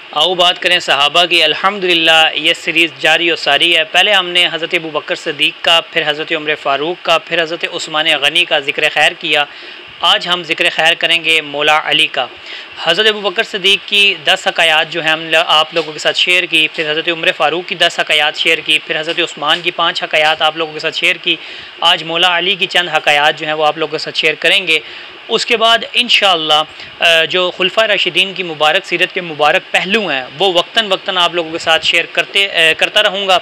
आओ बात करें सहाबा की। अल्हम्दुलिल्लाह ये सीरीज़ जारी और सारी है। पहले हमने हज़रत अबू बकर सिद्दीक़ का, फिर हज़रत उमर फ़ारूक का, फिर हज़रत उस्मान गनी का ज़िक्र खैर किया। आज हम ज़िक्र खैर करेंगे मौला अली का। हज़रत अबू बकर सिद्दीक़ की 10 हकायात जो हैं हम आप लोगों के साथ शेयर की, फिर हज़रत उमर फ़ारूक की 10 हकायात शेयर की, फिर हज़रत उस्मान की 5 हकायात आप लोगों के साथ शेयर की। आज मौला अली की चंद हकायात जो हैं वो आप लोगों के साथ शेयर करेंगे। उसके बाद इंशाअल्लाह जो खुलफा राशिदीन की मुबारक सीरत के मुबारक पहलू हैं वो वक्तन वक्तन आप लोगों के साथ शेयर करता रहूँगा।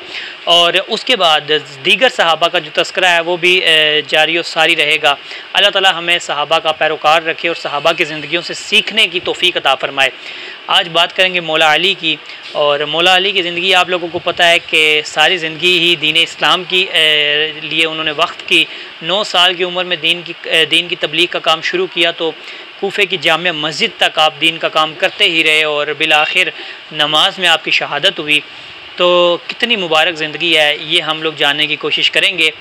और उसके बाद दीगर सहाबा का जो तस्करा है वो भी जारी और सारी रहेगा। अल्लाह ताला हमें सहाबा का पैरोकार रखे और सहाबा की ज़िंदगियों से सीखने की तौफ़ीक़ अता फ़रमाए। आज बात करेंगे मौला अली की। और मौला अली की ज़िंदगी आप लोगों को पता है कि सारी ज़िंदगी ही दीन इस्लाम की लिए उन्होंने वक्त की। 9 साल की उम्र में दीन की तबलीग का काम शुरू किया तो कूफे की जामिया मस्जिद तक आप दीन का काम करते ही रहे और बिलाखिर नमाज में आपकी शहादत हुई। तो कितनी मुबारक ज़िंदगी है ये हम लोग जानने की कोशिश करेंगे।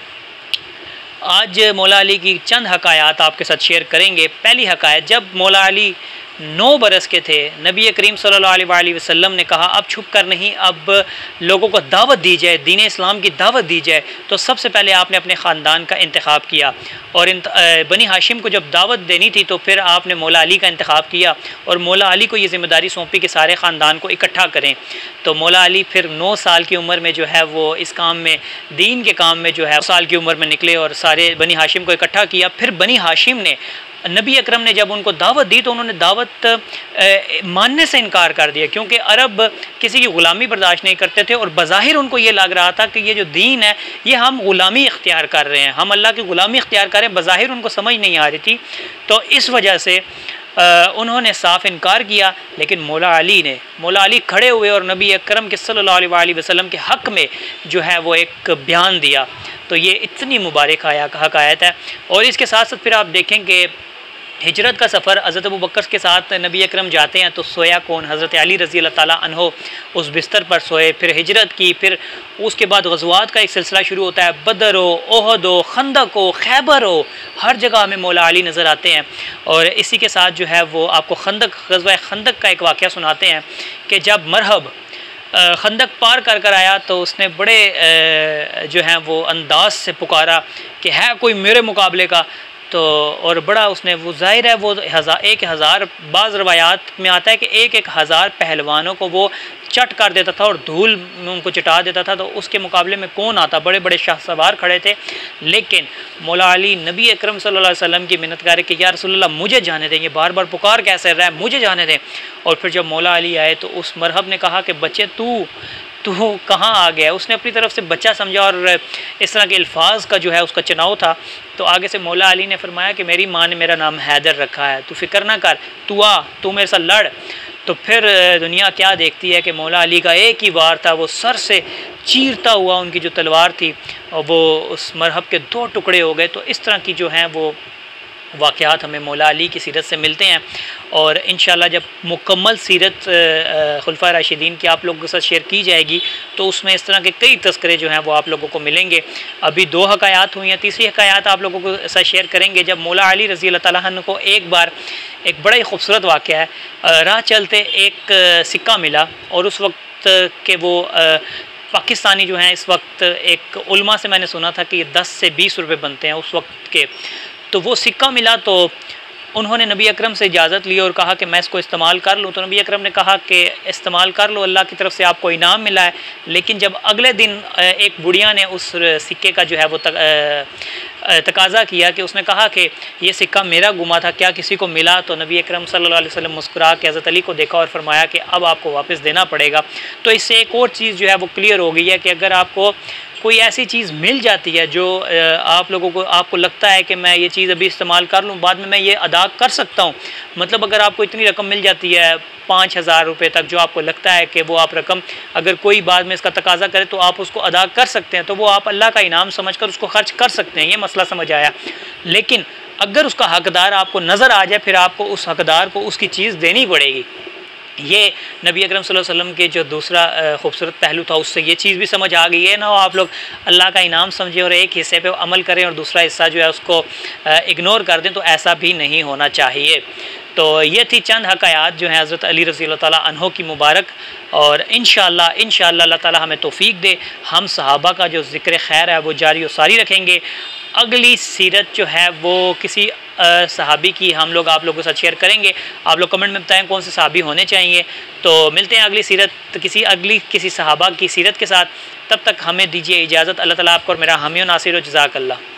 आज मौला अली की चंद हकायात आपके साथ शेयर करेंगे। पहली हकायत, जब मौला अली 9 बरस के थे, नबी करीम सल्लल्लाहु अलैहि वसल्लम ने कहा अब छुप कर नहीं, अब लोगों को दावत दी जाए, दीन इस्लाम की दावत दी जाए। तो सबसे पहले आपने अपने ख़ानदान का इंतखाब किया और बनी हाशिम को जब दावत देनी थी तो फिर आपने मौला अली का इंतखाब किया और मौला अली को ये ज़िम्मेदारी सौंपी कि सारे ख़ानदान को इकट्ठा करें। तो मौला अली फिर 9 साल की उम्र में जो है वो इस काम में, दीन के काम में जो है 9 साल की उम्र में निकले और सारे बनी हाशिम को इकट्ठा किया। फिर बनी हाशिम ने, नबी अकरम ने जब उनको दावत दी तो उन्होंने दावत मानने से इनकार कर दिया, क्योंकि अरब किसी की ग़ुलामी बर्दाश्त नहीं करते थे और बज़ाहिर उनको ये लग रहा था कि ये जो दीन है ये हम ग़ुलामी इख्तियार कर रहे हैं, हम अल्लाह की ग़ुलामी इख्तियार कर रहे हैं। बज़ाहिर उनको समझ नहीं आ रही थी, तो इस वजह से उन्होंने साफ इनकार किया। लेकिन मौला अली खड़े हुए और नबी अकरम के सल्लल्लाहु अलैहि वसल्लम के हक़ में जो है वो एक बयान दिया। तो ये इतनी मुबारक हकायत है। और इसके साथ साथ फिर आप देखें कि हिजरत का सफ़र हज़रत अबू बकर के साथ नबी अकरम जाते हैं तो सोया कौन? हज़रत अली रज़ी अल्लाह ताला अन्हो उस बिस्तर पर सोए। फिर हिजरत की, फिर उसके बाद ग़ज़वात का एक सिलसिला शुरू होता है। बदर हो, ओहद हो, खंदक हो, खैबर हो, हर जगह हमें मौला अली नज़र आते हैं। और इसी के साथ जो है वो आपको ग़ज़वा खंदक का एक वाक़या सुनाते हैं कि जब मरहब खंदक पार कर आया तो उसने बड़े जो हैं वो अंदाज से पुकारा कि है कोई मेरे मुकाबले का। तो और बड़ा उसने, वो ज़ाहिर है वो 1000 बाज़ रवायात में आता है कि 1000 पहलवानों को वो चट कर देता था और धूल में उनको चटा देता था। तो उसके मुकाबले में कौन आता? बड़े बड़े शाहसवार खड़े थे। लेकिन मौला अली नबी अकरम सल्लल्लाहु अलैहि वसल्लम की मिन्नत करे कि या रसूलल्लाह मुझे जाने दें, ये बार बार पुकार कैसे रहा है, मुझे जाने दें। और फिर जब मौला अली आए तो उस मरहब ने कहा कि बच्चे तू कहाँ आ गया? उसने अपनी तरफ से बच्चा समझा और इस तरह के अल्फाज का जो है उसका चुनाव था। तो आगे से मौला अली ने फरमाया कि मेरी माँ ने मेरा नाम हैदर रखा है, तू फिक्र ना कर, तू आ, तू मेरे साथ लड़। तो फिर दुनिया क्या देखती है कि मौला अली का एक ही वार था, वो सर से चीरता हुआ उनकी जो तलवार थी और वो उस मरहब के 2 टुकड़े हो गए। तो इस तरह की जो हैं वो वाक़यात हमें मौला अली की सीरत से मिलते हैं। और इंशाअल्लाह जब मुकम्मल सीरत खुलफा राशिदीन की आप लोगों के साथ शेयर की जाएगी तो उसमें इस तरह के कई तस्करे जो हैं वो आप लोगों को मिलेंगे। अभी 2 हकायात हुई हैं, तीसरी हकायात आप लोगों के साथ शेयर करेंगे। जब मौला अली रज़ी अल्लाह ताला अन्हु को एक बार एक बड़ा ही खूबसूरत वाक़या है, राह चलते एक सिक्का मिला और उस वक्त के वो पाकिस्तानी जो हैं इस वक्त, एक उलमा से मैंने सुना था कि ये 10 से 20 रुपये बनते हैं उस वक्त के। तो वो सिक्का मिला तो उन्होंने नबी अकरम से इजाज़त ली और कहा कि मैं इसको इस्तेमाल कर लूँ। तो नबी अकरम ने कहा कि इस्तेमाल कर लो, अल्लाह की तरफ से आपको इनाम मिला है। लेकिन जब अगले दिन एक बुढ़िया ने उस सिक्के का जो है वो तकाज़ा किया कि उसने कहा कि ये सिक्का मेरा गुमा था, क्या किसी को मिला? तो नबी अकरम सल्लल्लाहु अलैहि वसल्लम मुस्कुरा के हज़रत अली को देखा और फरमाया कि अब आपको वापस देना पड़ेगा। तो इससे एक और चीज़ जो है वो क्लियर हो गई है कि अगर आपको कोई ऐसी चीज़ मिल जाती है जो आप लोगों को, आपको लगता है कि मैं ये चीज़ अभी इस्तेमाल कर लूँ, बाद में मैं ये अदा कर सकता हूँ। मतलब अगर आपको इतनी रकम मिल जाती है 5000 रुपये तक, जो आपको लगता है कि वो आप रकम अगर कोई बाद में इसका तकाज़ा करे तो आप उसको अदा कर सकते हैं, तो वो आप अल्लाह का इनाम समझकर उसको खर्च कर सकते हैं। ये मसला समझ आया। लेकिन अगर उसका हकदार आपको नज़र आ जाए फिर आपको उस हकदार को उसकी चीज़ देनी पड़ेगी। ये नबी अकरम सल्लल्लाहु अलैहि वसल्लम के जो दूसरा खूबसूरत पहलू था उससे ये चीज़ भी समझ आ गई है ना, आप लोग अल्लाह का इनाम समझें और एक हिस्से पे अमल करें और दूसरा हिस्सा जो है उसको इग्नोर कर दें, तो ऐसा भी नहीं होना चाहिए। तो ये थी चंद हकायात जो हैं हज़रत अली रज़ी अल्लाह ताला अन्हो की मुबारक, और इंशाअल्लाह अल्लाह ताला हमें तौफीक दे, हम सहाबा का जो ज़िक्र खैर है वो जारी और सारी रखेंगे। अगली सीरत जो है वो किसी सहाबी की हम लोग आप लोगों के साथ शेयर करेंगे। आप लोग कमेंट में बताएं कौन से सहाबी होने चाहिए। तो मिलते हैं अगली सीरत किसी सहाबा की सीरत के साथ। तब तक हमें दीजिए इजाज़त। अल्लाह ताला आपको और मेरा हामी और नासिर व जज़ाकल्लाह।